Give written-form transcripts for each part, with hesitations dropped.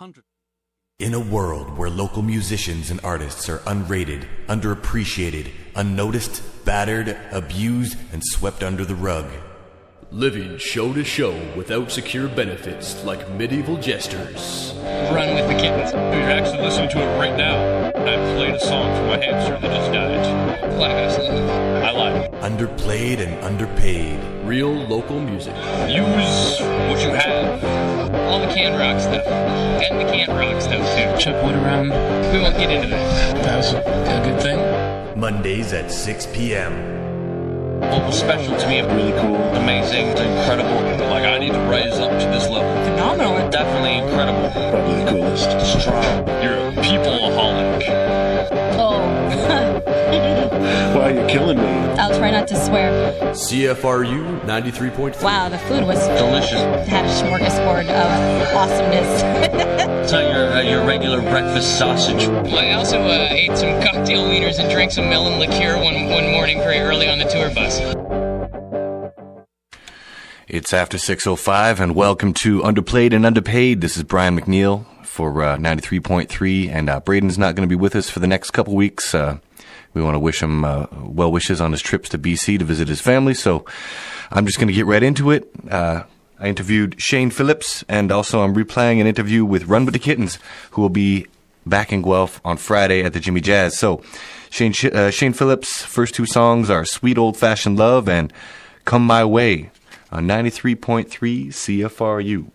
100. In a world where local musicians and artists are unrated, underappreciated, unnoticed, battered, abused, and swept under the rug. Living show to show without secure benefits like medieval jesters. Run with the kittens. You're actually listening to it right now. I played a song for my hamster that just died. Classic. I lied. Underplayed and underpaid. Real local music. Use what you have. All the canned rock stuff. And the canned rock stuff too. Chuck Wood around. We won't get into that. That was a good thing. Mondays at 6 p.m. What was special to me, really cool, amazing, incredible. Like, I need to rise up to this level. Phenomenal. Definitely incredible. Probably the coolest. Strong. You're a people-aholic. Oh. Why are you killing me? I'll try not to swear. CFRU 93.3. Wow, the food was Delicious. had a smorgasbord of awesomeness. It's not your regular breakfast sausage. I also ate some cocktail wieners and drank some melon liqueur one morning very early on the tour bus. It's after 6:05, and welcome to Underplayed and Underpaid. This is Brian McNeil for 93.3, and Braden's not going to be with us for the next couple weeks. We want to wish him well wishes on his trips to BC to visit his family, so I'm just going to get right into it. I interviewed Shane Phillips, and also I'm replaying an interview with Run With The Kittens, who will be back in Guelph on Friday at the Jimmy Jazz. So Shane Phillips' first two songs are Sweet Old Fashioned Love and Come My Way on 93.3 CFRU.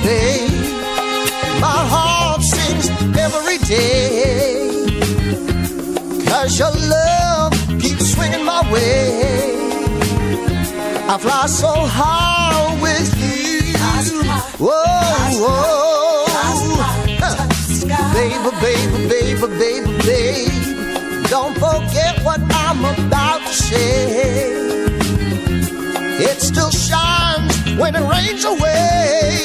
Baby, my heart sings every day, 'cause your love keeps swinging my way. I fly so high with you. Whoa, baby, don't forget what I'm about to say. It still shines when it rains away.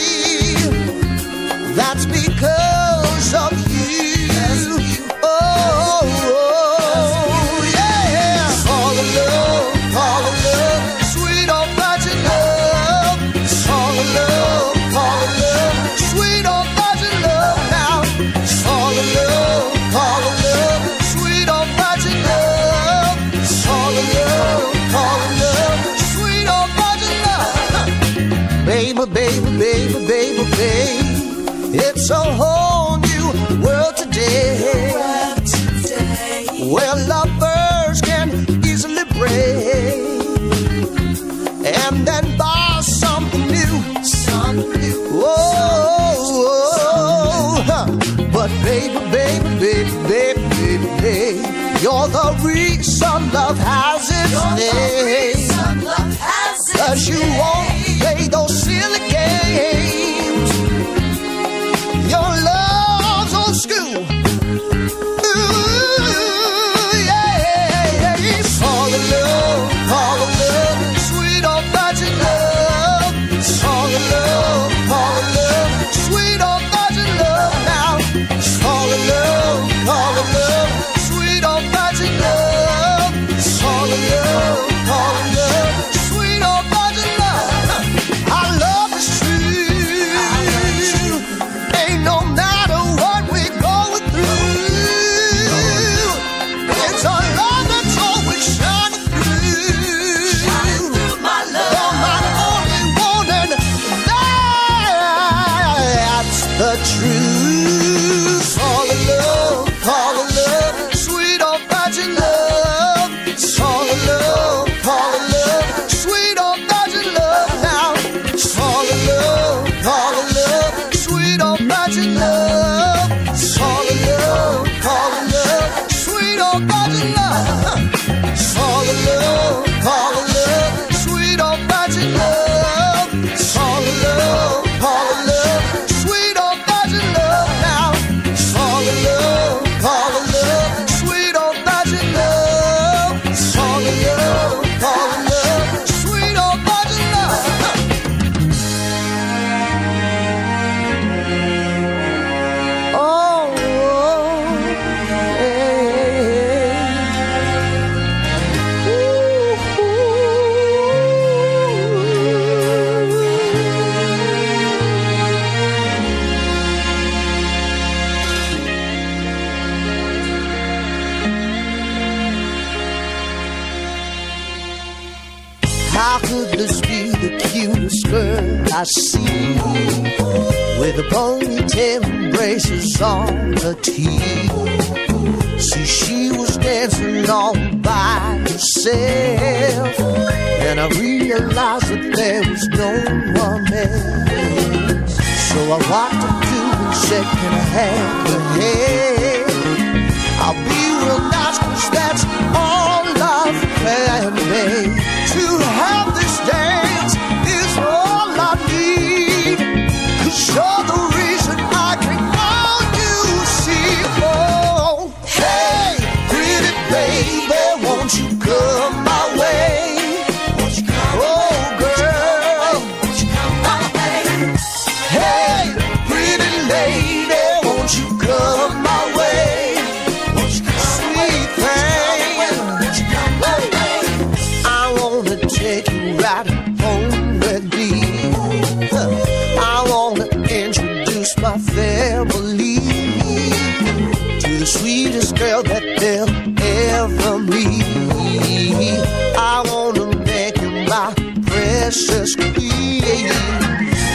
That's because of you. Oh, yeah. All the love, sweet old virgin love. All the love, sweet old virgin love. Now, all the love, sweet old virgin love. All the love, sweet old virgin love. Baby, it's a whole new world today, where lovers can easily break and then buy something new. But baby, you're the reason love has its name. 'Cause you won't play those silly games. Your love's old school. Ooh, yeah. All the love, sweet old virgin love. All the love, sweet old virgin love. Now, all the love, sweet old virgin love. All the love, sweet old virgin love. Our love is true. Ain't no matter what we're going through. could this be the cutest girl I see? With a ponytail and braces on her teeth. See, she was dancing all by herself, and I realized that there was no one else. So I walked up to her and said, can I have your hand? I'll be real nice, 'cause that's all love can make. To have this dance is all I need, 'cause you're the reason I can call you. See, oh, hey, pretty baby, won't you come my way? Oh, girl, hey, pretty lady, won't you come my way? Sweet thing, I wanna take you right home with me. I wanna introduce my family to the sweetest girl that they'll ever meet. I wanna make you my precious queen.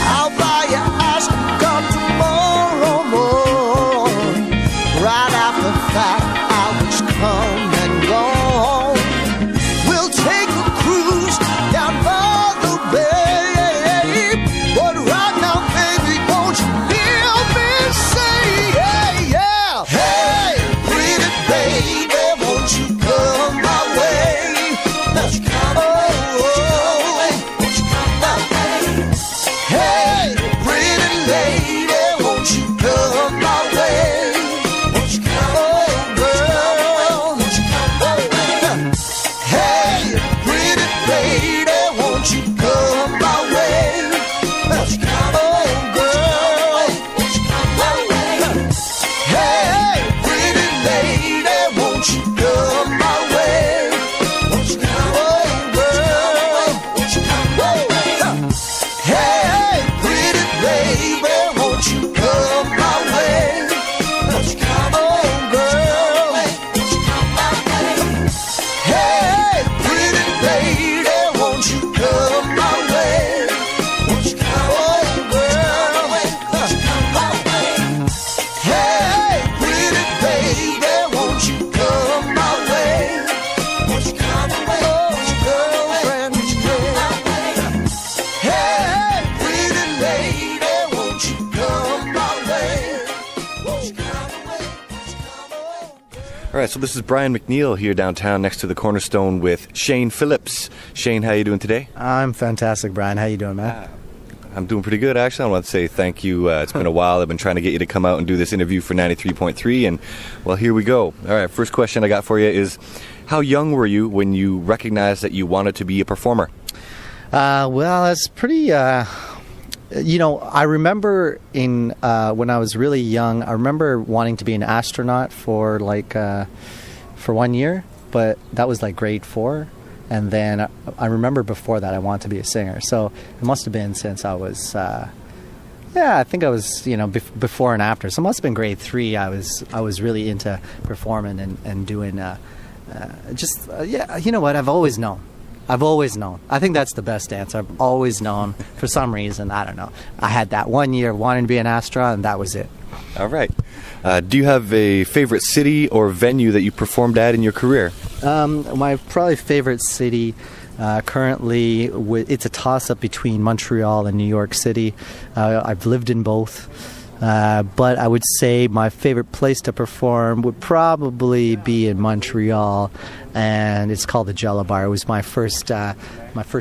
I'll buy your ice cream come tomorrow morning. Right after that, hours come and gone. We'll take a cruise down by the bay. But right now, baby, won't you hear me say, yeah, yeah. Hey, pretty baby, won't you come my way? Hey, pretty lady, won't you come my way? Oh, girl. Hey, pretty lady, won't you come my way? Oh, girl. Hey, pretty lady, won't you come my way? Oh, girl. Hey, pretty baby, won't you come my way? Oh, girl. Hey, pretty lady, won't you come my way? Oh, girl. Hey, pretty baby, won't you come my way? Oh, girlfriend. Hey, pretty lady, won't you come my way? Won't you come away? Won't you come away? All right, so this is Brian McNeil here downtown next to the Cornerstone with Shane Phillips. Shane, how you doing today? I'm fantastic, Brian. How you doing, man? I'm doing pretty good, actually. I want to say thank you. It's been a while. I've been trying to get you to come out and do this interview for 93.3, and, well, here we go. All right, first question I got for you is, how young were you when you recognized that you wanted to be a performer? Well, it's pretty. I remember when I was really young, I remember wanting to be an astronaut for 1 year, but that was like grade 4. And then I remember before that I wanted to be a singer. So it must have been since I was, I think I was, before and after. So it must have been grade 3. I was really into performing and doing, you know what? I've always known. I think that's the best answer. I've always known. For some reason, I don't know. I had that 1 year wanting to be an astronaut, and that was it. All right. Do you have a favorite city or venue that you performed at in your career? My probably favorite city currently, it's a toss-up between Montreal and New York City. I've lived in both. But I would say my favorite place to perform would probably be in Montreal, and it's called the Jello Bar. It was my first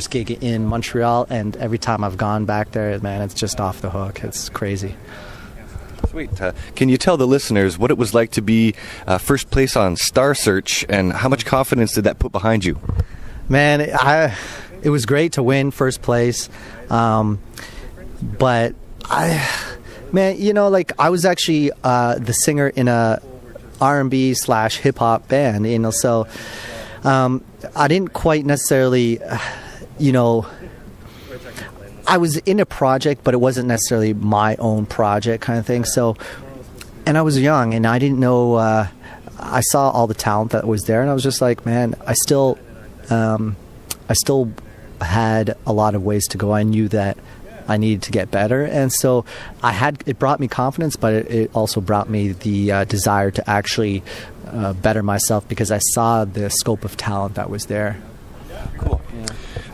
gig in Montreal, and every time I've gone back there, man, it's just off the hook. It's crazy. Sweet. Can you tell the listeners what it was like to be first place on Star Search, and how much confidence did that put behind you? Man, it was great to win first place, but man, I was actually the singer in a R&B / hip hop band, so I didn't quite necessarily, I was in a project, but it wasn't necessarily my own project kind of thing. So, and I was young, and I didn't know, I saw all the talent that was there, and I was just like, man, I still had a lot of ways to go. I knew that I needed to get better, and so it brought me confidence, but it also brought me the desire to actually better myself, because I saw the scope of talent that was there. Cool.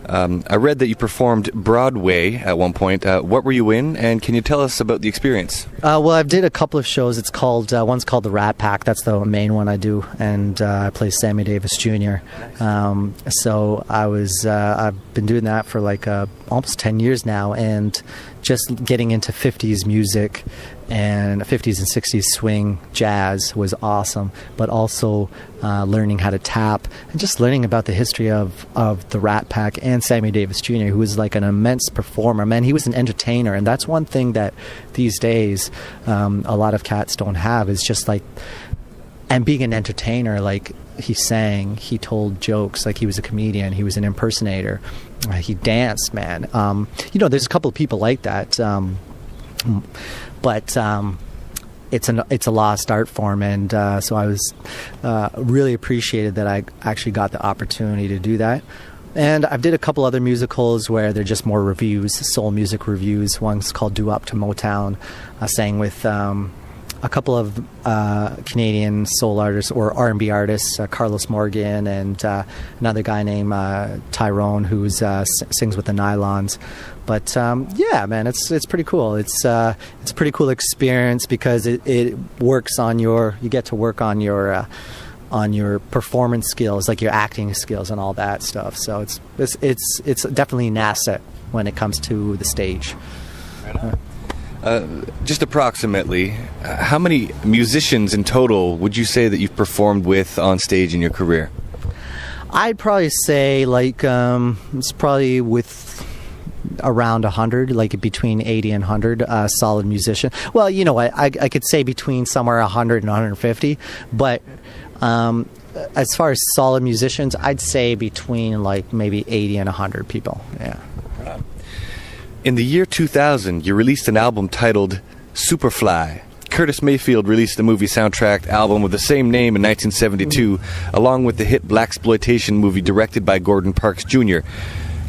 I read that you performed Broadway at one point. What were you in, and can you tell us about the experience? Well, I did a couple of shows. It's called one's called the Rat Pack. That's the main one I do, and I play Sammy Davis Jr. So I've been doing that for like almost 10 years now, and just getting into 50s music and 50s and 60s swing jazz was awesome, but also learning how to tap and just learning about the history of the Rat Pack and Sammy Davis Jr., who was like an immense performer. Man, he was an entertainer, and that's one thing that these days a lot of cats don't have, is just like, and being an entertainer, like he sang, he told jokes, like he was a comedian, he was an impersonator, he danced, man. There's a couple of people like that, but it's a lost art form, and so I was really appreciated that I actually got the opportunity to do that. And I've did a couple other musicals where they're just more reviews, soul music reviews. One's called Do Up to Motown. I sang with a couple of Canadian soul artists or R&B artists, Carlos Morgan and another guy named Tyrone, who sings with the Nylons. But yeah, man, it's pretty cool. It's a pretty cool experience, because it works on you get to work on your performance skills, like your acting skills and all that stuff. So it's definitely an asset when it comes to the stage. Just approximately, how many musicians in total would you say that you've performed with on stage in your career? I'd probably say it's probably with around 100, like between 80 and 100 solid musician. Well, I could say between somewhere 100 and 150, but as far as solid musicians, I'd say between like maybe 80 and 100 people. Yeah. In the year 2000, you released an album titled Superfly. Curtis Mayfield released the movie soundtrack album with the same name in 1972, along with the hit blaxploitation movie directed by Gordon Parks Jr.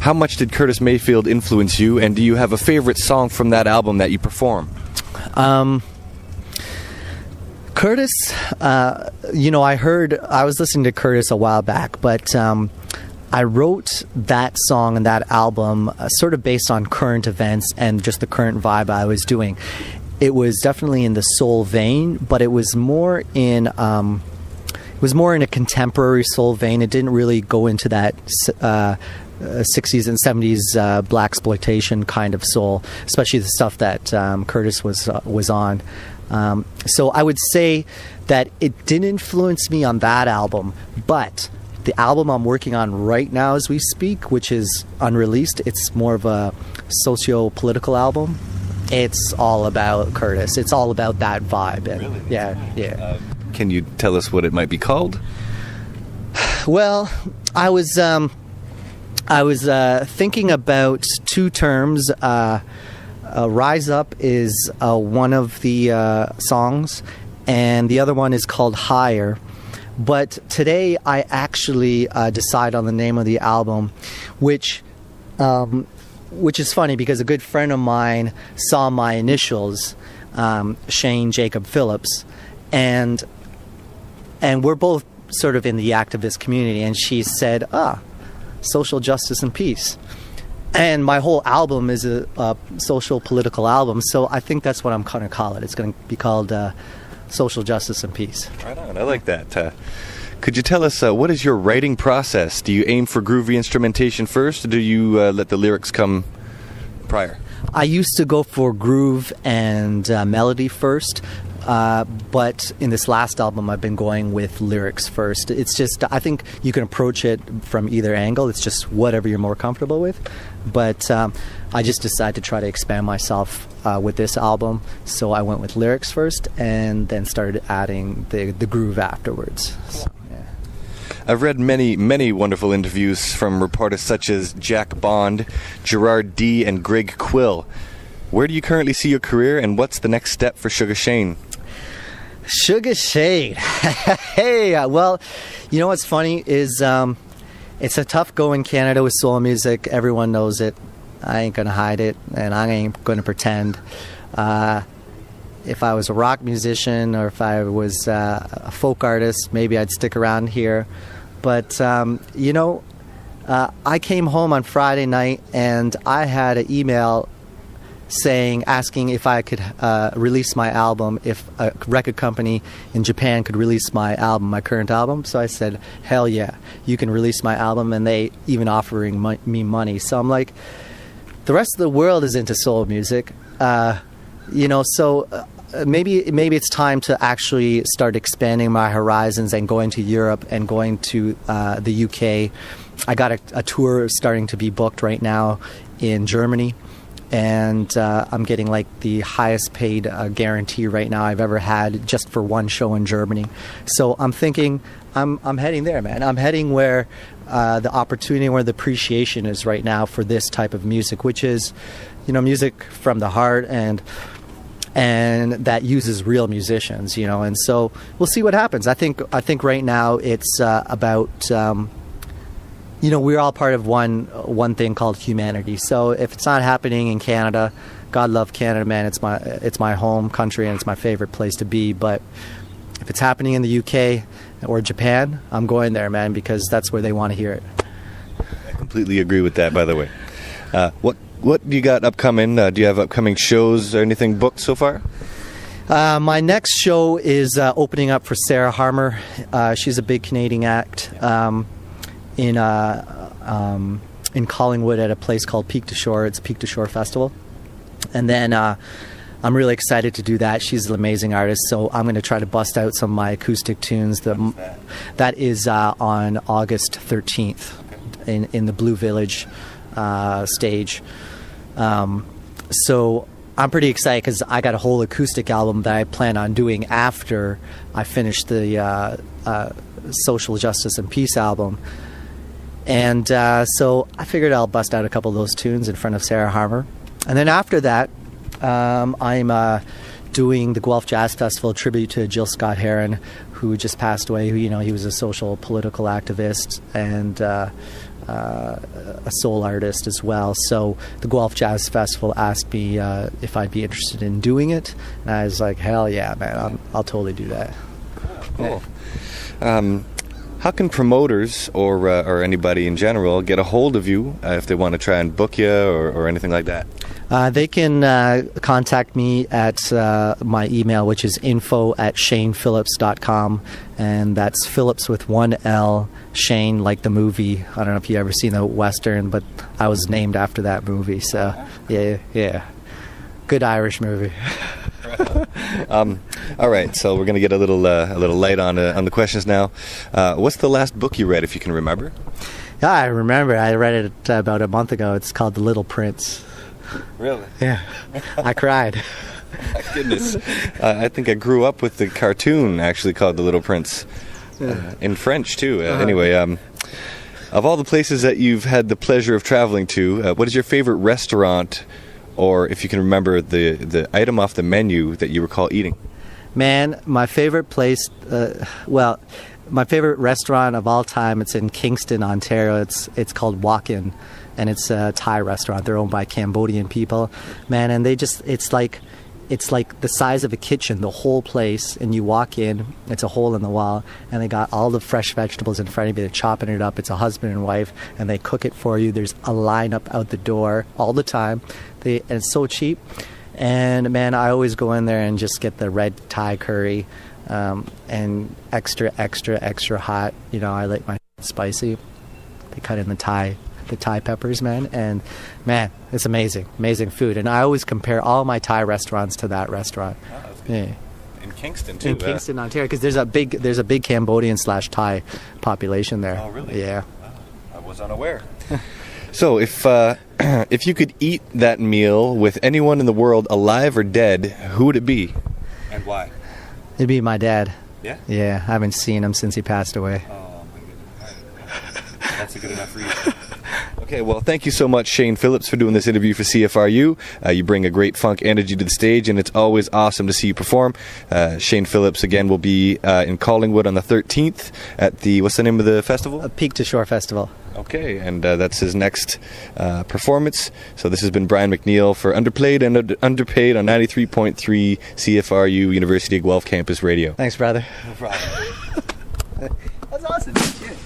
How much did Curtis Mayfield influence you, and do you have a favorite song from that album that you perform? Curtis, I was listening to Curtis a while back, but I wrote that song and that album sort of based on current events and just the current vibe I was doing. It was definitely in the soul vein, but it was more in a contemporary soul vein. It didn't really go into that 60s and 70s blaxploitation kind of soul, especially the stuff that Curtis was on. So I would say that it didn't influence me on that album, but the album I'm working on right now as we speak, which is unreleased, it's more of a socio-political album. It's all about Curtis. It's all about that vibe. And really? Yeah. Can you tell us what it might be called? Well, I was thinking about two terms. Rise Up is one of the songs, and the other one is called Higher. But today I actually decide on the name of the album, which is funny because a good friend of mine saw my initials, Shane Jacob Phillips, and we're both sort of in the activist community, and she said, social justice and peace. And my whole album is a social political album, so I think that's what I'm going to call it. It's going to be called Social Justice and Peace. Right on, I like that. Could you tell us, what is your writing process? Do you aim for groovy instrumentation first, or do you let the lyrics come prior? I used to go for groove and melody first, but in this last album I've been going with lyrics first. It's just, I think you can approach it from either angle. It's just whatever you're more comfortable with. But I just decided to try to expand myself with this album, so I went with lyrics first and then started adding the groove afterwards. So, yeah. I've read many, many wonderful interviews from reporters such as Jack Bond, Gerard D., and Greg Quill. Where do you currently see your career, and what's the next step for Sugar Shane? Sugar Shane. Hey, well, you know what's funny is It's a tough go in Canada with soul music. Everyone knows it. I ain't gonna hide it, and I ain't gonna pretend. If I was a rock musician or if I was a folk artist, maybe I'd stick around here. But, I came home on Friday night and I had an email asking if I could release my album, if a record company in Japan could release my album, my current album. So I said, hell yeah, you can release my album, and they even offering me money. So I'm like, the rest of the world is into soul music, maybe it's time to actually start expanding my horizons and going to Europe and going to the UK. I got a tour starting to be booked right now in Germany, and I'm getting like the highest paid guarantee right now I've ever had just for one show in Germany. So I'm thinking I'm heading there, man. I'm heading where the opportunity, where the appreciation is right now for this type of music, which is, music from the heart and that uses real musicians, and so we'll see what happens. I think right now it's about we're all part of one thing called humanity. So if it's not happening in Canada, God love Canada, man. It's my home country and it's my favorite place to be. But if it's happening in the UK or Japan, I'm going there, man, because that's where they want to hear it. I completely agree with that, by the way. What do you got upcoming? Do you have upcoming shows or anything booked so far? My next show is opening up for Sarah Harmer. She's a big Canadian act in Collingwood at a place called Peak to Shore. It's Peak to Shore Festival. And then I'm really excited to do that. She's an amazing artist, so I'm going to try to bust out some of my acoustic tunes. That is on August 13th in the Blue Village stage. So I'm pretty excited because I got a whole acoustic album that I plan on doing after I finish the Social Justice and Peace album. And so I figured I'll bust out a couple of those tunes in front of Sarah Harmer. And then after that, I'm doing the Guelph Jazz Festival tribute to Jill Scott Heron, who just passed away. He was a social political activist and a soul artist as well. So the Guelph Jazz Festival asked me if I'd be interested in doing it, and I was like, hell yeah, man, I'll totally do that. Cool. How can promoters or anybody in general get a hold of you if they want to try and book you or anything like that? They can contact me at my email, which is info@shanephillips.com, and that's Phillips with one L, Shane, like the movie. I don't know if you ever seen the Western, but I was named after that movie, so yeah. Good Irish movie. All right, so we're going to get a little light on the questions now. What's the last book you read, if you can remember? Yeah, I remember. I read it about a month ago. It's called The Little Prince. Really? Yeah. I cried. My goodness. I think I grew up with the cartoon, actually, called The Little Prince. In French, too. Anyway, of all the places that you've had the pleasure of traveling to, what is your favorite restaurant, or if you can remember the item off the menu that you recall eating? Man, my favorite place, my favorite restaurant of all time, it's in Kingston, Ontario. It's called Walk-In, and it's a Thai restaurant. They're owned by Cambodian people. Man, and it's like the size of a kitchen, the whole place, and you walk in, it's a hole in the wall, and they got all the fresh vegetables in front of you. They're chopping it up. It's a husband and wife, and they cook it for you. There's a lineup out the door all the time. And it's so cheap. And man, I always go in there and just get the red Thai curry, and extra hot. I like my spicy. They cut in the Thai peppers, man, and man, it's amazing food. And I always compare all my Thai restaurants to that restaurant. Yeah. In Kingston too. In Kingston, Ontario, because there's a big Cambodian/Thai population there. Oh, really? Yeah. Wow. I was unaware. So, if you could eat that meal with anyone in the world, alive or dead, who would it be, and why? It'd be my dad. Yeah? Yeah, I haven't seen him since he passed away. Oh, my goodness. That's a good enough reason. Okay. Okay, well, thank you so much, Shane Phillips, for doing this interview for CFRU. You bring a great funk energy to the stage, and it's always awesome to see you perform. Shane Phillips, again, will be in Collingwood on the 13th at the, what's the name of the festival? Peak to Shore Festival. Okay, and that's his next performance. So this has been Brian McNeil for Underplayed and Underpaid on 93.3 CFRU University of Guelph Campus Radio. Thanks, brother. No problem. That's awesome. Cheers.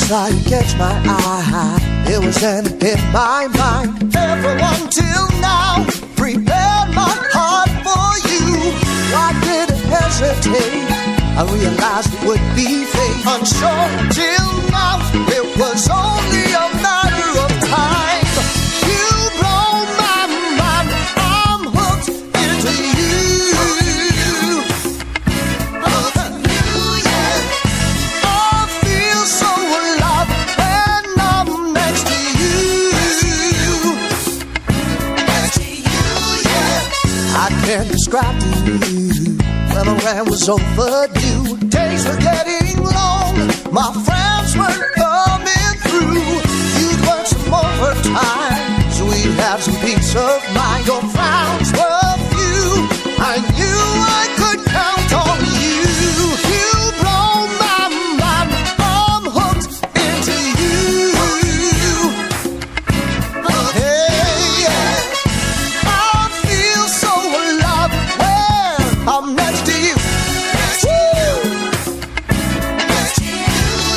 Try to catch my eye, it was in my mind. Everyone till now prepared my heart for you. Why did I hesitate? I realized it would be fate. Unsure till now, it was only a matter of time. You blow my mind, I'm hooked into you. Can't describe to you when the rain was overdue. Days were getting long, my friends were coming through. You'd work some overtime, so we'd have some peace of mind. Your frowns were few, I knew I could count on you. You blow my mind, I'm hooked into you. Hey, yeah. I'm next to you.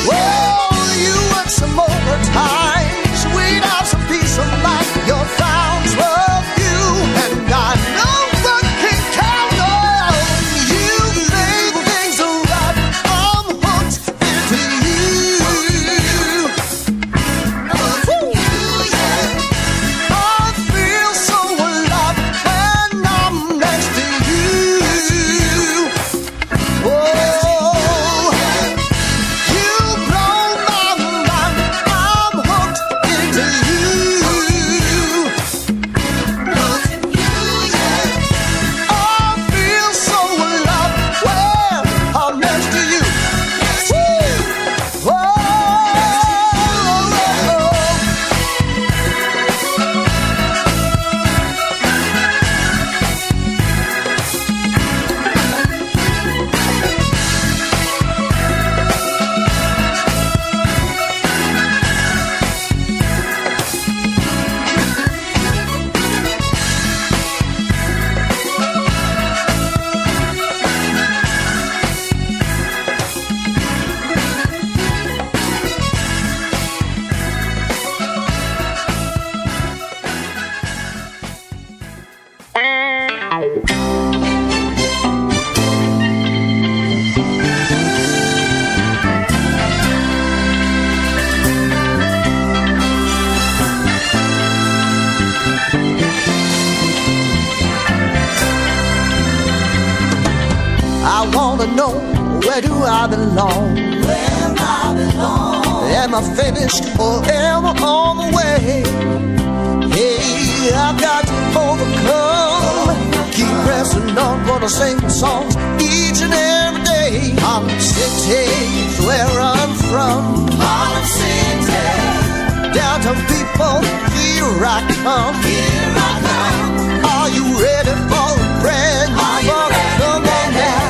Well, you work some overtime, so we'd have some peace of mind. Your frowns were few, and I know I can count on you. Make things right, I'm hooked into you. I feel so alive when I'm next to you. I wanna know, where do I belong? Where I belong. Am I finished or am I on the way? Hey, I've got to overcome. Keep pressing on, gonna sing songs each and every day. Harlem City's where I'm from. Harlem City. Downtown people, here I come. Here I come. Are you ready for a brand new funk? Come on now.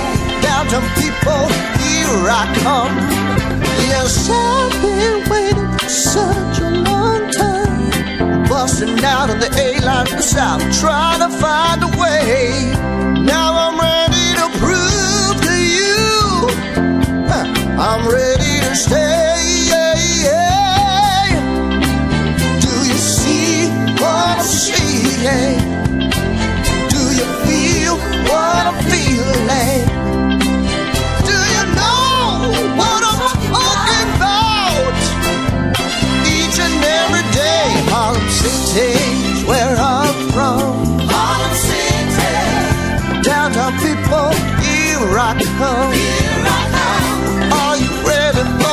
Downtown people, here I come. Yes, I've been waiting for such a long time. Busting out of the A-line to the South, trying to find a way. Now I'm ready to prove to you, I'm ready to stay. Do you see what I'm seeing? Do you feel what I'm feeling? Do you know what I'm talking about? Each and every day, Harlem City's where I'm from. Harlem City. Downtown people, here I come. Here I come. Are you ready for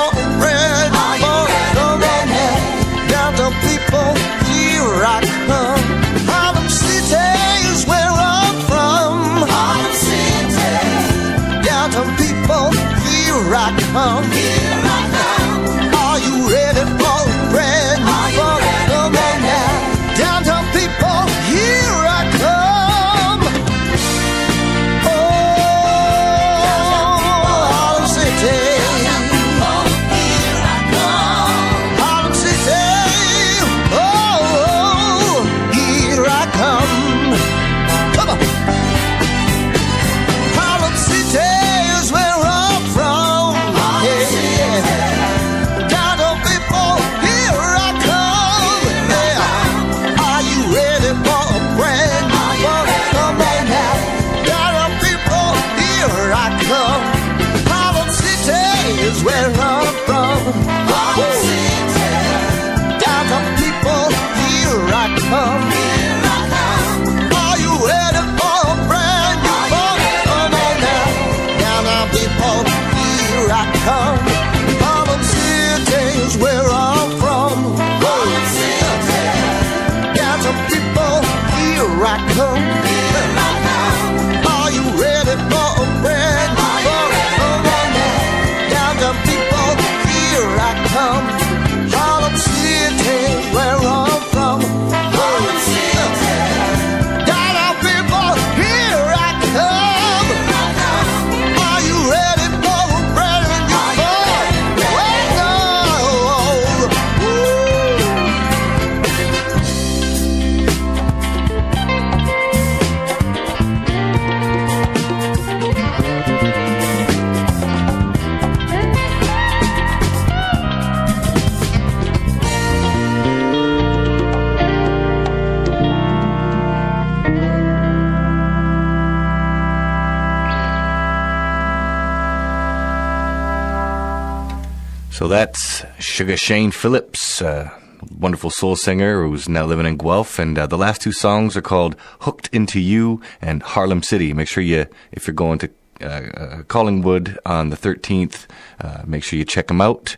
So that's Sugar Shane Phillips, wonderful soul singer who's now living in Guelph. And the last two songs are called Hooked Into You and Harlem City. Make sure if you're going to Collingwood on the 13th, make sure you check them out.